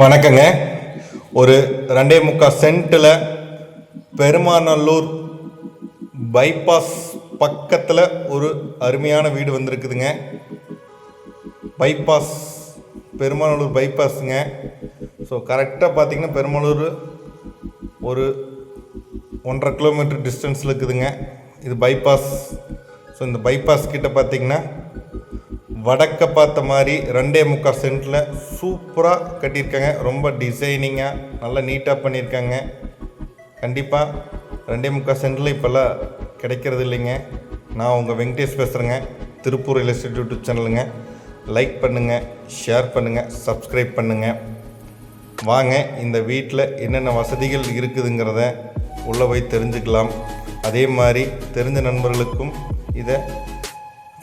வணக்கங்க. ஒரு 2.25 சென்ட்டில் பெருமாநல்லூர் பைபாஸ் பக்கத்தில் ஒரு அருமையான வீடு வந்திருக்குதுங்க. பைபாஸ் பெருமாநல்லூர் பைபாஸுங்க. ஸோ கரெக்டாக பார்த்தீங்கன்னா பெருமாநல்லூர் ஒரு 1.5 கிலோமீட்டர் டிஸ்டன்ஸில் இருக்குதுங்க. இது பைபாஸ். ஸோ இந்த பைபாஸ் கிட்ட பார்த்தீங்கன்னா வடக்க பார்த்த மாதிரி 2.25 சென்ட்டில் சூப்பராக கட்டியிருக்காங்க. ரொம்ப டிசைனிங்காக நல்லா நீட்டாக பண்ணியிருக்காங்க. கண்டிப்பாக 2.25 சென்ட்டில் இப்போல்லாம் கிடைக்கிறது இல்லைங்க. நான் உங்கள் வெங்கடேஷ் பேசுகிறேங்க. திருப்பூர் ரியல் எஸ்டேட் யூடியூப் சேனலுங்க. லைக் பண்ணுங்கள், ஷேர் பண்ணுங்கள், சப்ஸ்கிரைப் பண்ணுங்கள். வாங்க இந்த வீட்டில் என்னென்ன வசதிகள் இருக்குதுங்கிறத உள்ளே போய் தெரிஞ்சுக்கலாம். அதே மாதிரி தெரிஞ்ச நண்பர்களுக்கும் இதை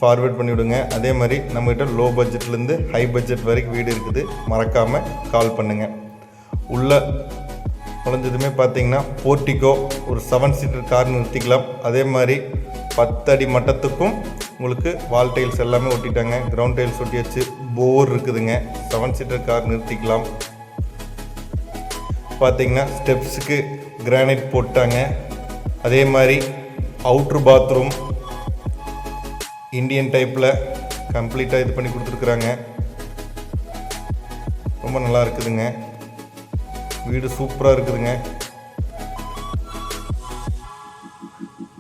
ஃபார்வேர்ட் பண்ணிவிடுங்க. அதே மாதிரி நம்மகிட்ட லோ பட்ஜெட்லேருந்து ஹை பட்ஜெட் வரைக்கும் வீடு இருக்குது. மறக்காமல் கால் பண்ணுங்கள். உள்ளே நுழைஞ்சதுமே பார்த்தீங்கன்னா போர்ட்டிகோ, ஒரு 7 சீட்டர் கார் நிறுத்திக்கலாம். அதே மாதிரி 10 அடி மட்டத்துக்கும் உங்களுக்கு வால் டைல்ஸ் எல்லாமே ஒட்டிட்டாங்க. Ground tiles ஒட்டியாச்சு. போர் இருக்குதுங்க. 7 சீட்டர் கார் நிறுத்திக்கலாம். பார்த்தீங்கன்னா ஸ்டெப்ஸுக்கு கிரானைட் போட்டாங்க. அதே மாதிரி அவுட்ரு பாத்ரூம் இந்தியன் டைப்பில் கம்ப்ளீட்டாக இது பண்ணி கொடுத்துருக்குறாங்க. ரொம்ப நல்லா இருக்குதுங்க. வீடு சூப்பராக இருக்குதுங்க.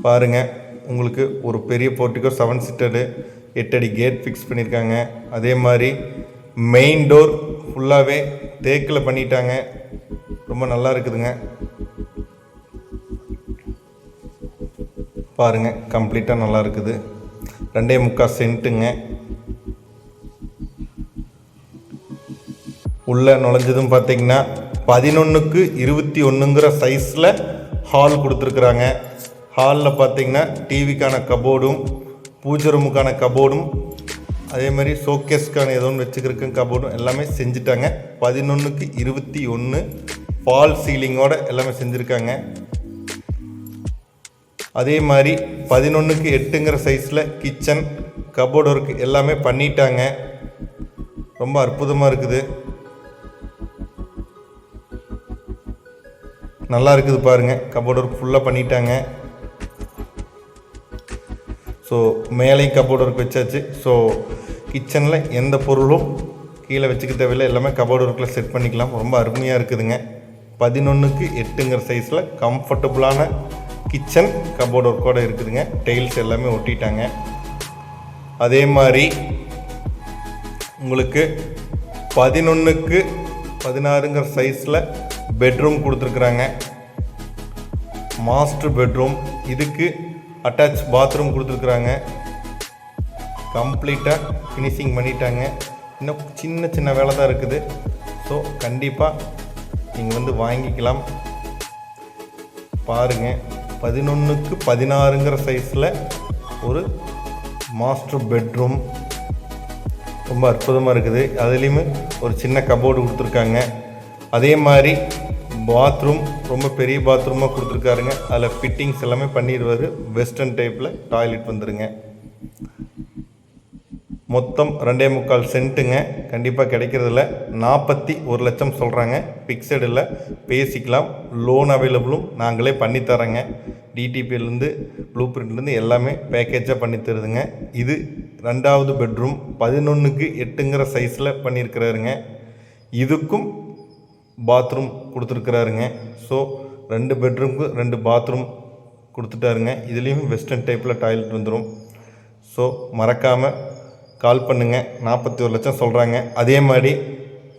பாருங்கள், உங்களுக்கு ஒரு பெரிய போர்ட்டிக்கோ 7 சீட்டரு 8 அடி கேட் ஃபிக்ஸ் பண்ணியிருக்காங்க. அதே மாதிரி மெயின் டோர் ஃபுல்லாகவே தேக்கில் பண்ணிட்டாங்க. ரொம்ப நல்லா இருக்குதுங்க. பாருங்கள், கம்ப்ளீட்டாக நல்லா இருக்குது. 2.25 சென்ட்டுங்க. உள்ளே நுழைஞ்சதும் பார்த்தீங்கன்னா 11க்கு 21ங்கிற சைஸில் ஹால் கொடுத்துருக்குறாங்க. ஹாலில் பார்த்தீங்கன்னா டிவிக்கான கபோர்டும், பூஜை ரூமுக்கான கபோர்டும், அதே மாதிரி ஷோகேஸ்க்கான ஏதோ ஒன்று வச்சுக்கிறதுக்கு கபோர்டும் எல்லாமே செஞ்சுட்டாங்க. 11க்கு 21 ஃபால் சீலிங்கோடு எல்லாமே செஞ்சுருக்காங்க. அதே மாதிரி 11க்கு 8ங்கிற சைஸில் கிச்சன், கபோர்டு ஒர்க் எல்லாமே பண்ணிட்டாங்க. ரொம்ப அற்புதமாக இருக்குது. நல்லா இருக்குது பாருங்கள். கபோர்டு ஒர்க் ஃபுல்லாக பண்ணிட்டாங்க. ஸோ மேலேயும் கபோர்டு ஒர்க் வச்சாச்சு. ஸோ கிச்சனில் எந்த பொருளும் கீழே வச்சுக்க தேவையில்லை. எல்லாமே கபோர்டு ஒர்க்கில் செட் பண்ணிக்கலாம். ரொம்ப அருமையாக இருக்குதுங்க. 11க்கு 8ங்கிற சைஸில் கம்ஃபர்டபுளான கிச்சன் கபோர்டு ஒர்க்கோடு இருக்குதுங்க. டைல்ஸ் எல்லாமே ஒட்டிட்டாங்க. அதே மாதிரி உங்களுக்கு 11க்கு 16ங்கிற சைஸில் பெட்ரூம் கொடுத்துருக்குறாங்க. Master bedroom. இதுக்கு அட்டாச் பாத்ரூம் கொடுத்துருக்குறாங்க. கம்ப்ளீட்டாக ஃபினிஷிங் பண்ணிட்டாங்க. இன்னும் சின்ன சின்ன வேலை தான் இருக்குது. ஸோ கண்டிப்பாக நீங்கள் வந்து வாங்கிக்கலாம். பாருங்கள், 11க்கு 16ங்கிற சைஸில் ஒரு மாஸ்டர் பெட்ரூம் ரொம்ப அற்புதமாக இருக்குது. அதுலேயுமே ஒரு சின்ன கபோர்டு கொடுத்துருக்காங்க. அதே மாதிரி பாத்ரூம் ரொம்ப பெரிய பாத்ரூமாக கொடுத்துருக்காருங்க. அதில் ஃபிட்டிங்ஸ் எல்லாமே பண்ணிடுவார். வெஸ்டர்ன் டைப்பில் டாய்லெட் வந்துடுங்க. மொத்தம் 2.25 சென்ட்டுங்க. கண்டிப்பாக கிடைக்கிறதில்ல. 41 லட்சம் சொல்கிறாங்க. ஃபிக்ஸடு இல்லை, பேசிக்கலாம். லோன் அவைலபிளும் நாங்களே பண்ணித்தரோங்க. டிடிபிலேருந்து ப்ளூ பிரிண்ட்லேருந்து எல்லாமே பேக்கேஜாக பண்ணி தருதுங்க. இது 2வது பெட்ரூம் 11க்கு 8ங்கிற சைஸில் பண்ணியிருக்கிறாருங்க. இதுக்கும் பாத்ரூம் கொடுத்துருக்குறாருங்க. ஸோ 2 பெட்ரூமுக்கு 2 பாத்ரூம் கொடுத்துட்டாருங்க. இதுலேயும் வெஸ்டர்ன் டைப்பில் டாய்லெட் வந்துடும். ஸோ மறக்காமல் கால் பண்ணுங்கள். 41 லட்சம் சொல்கிறாங்க. அதே மாதிரி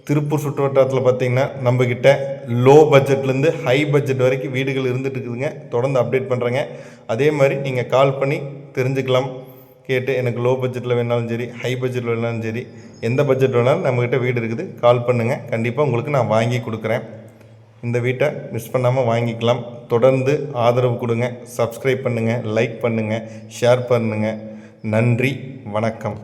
திருப்பூர் சுற்று வட்டாரத்தில் பார்த்திங்கன்னா நம்மக்கிட்ட லோ பட்ஜெட்லேருந்து ஹை பட்ஜெட் வரைக்கும் வீடுகள் இருந்துகிட்டு இருக்குதுங்க. தொடர்ந்து அப்டேட் பண்ணுறேங்க. அதே மாதிரி நீங்கள் கால் பண்ணி தெரிஞ்சுக்கலாம். கேட்டு எனக்கு லோ பட்ஜெட்டில் வேணாலும் சரி, ஹை பட்ஜெட்டில் வேணாலும் சரி, எந்த பட்ஜெட் வேணாலும் நம்மக்கிட்ட வீடு இருக்குது. கால் பண்ணுங்கள். கண்டிப்பாக உங்களுக்கு நான் வாங்கி கொடுக்குறேன். இந்த வீட்டை மிஸ் பண்ணாமல் வாங்கிக்கலாம். தொடர்ந்து ஆதரவு கொடுங்க. சப்ஸ்கிரைப் பண்ணுங்கள், லைக் பண்ணுங்கள், ஷேர் பண்ணுங்கள். நன்றி, வணக்கம்.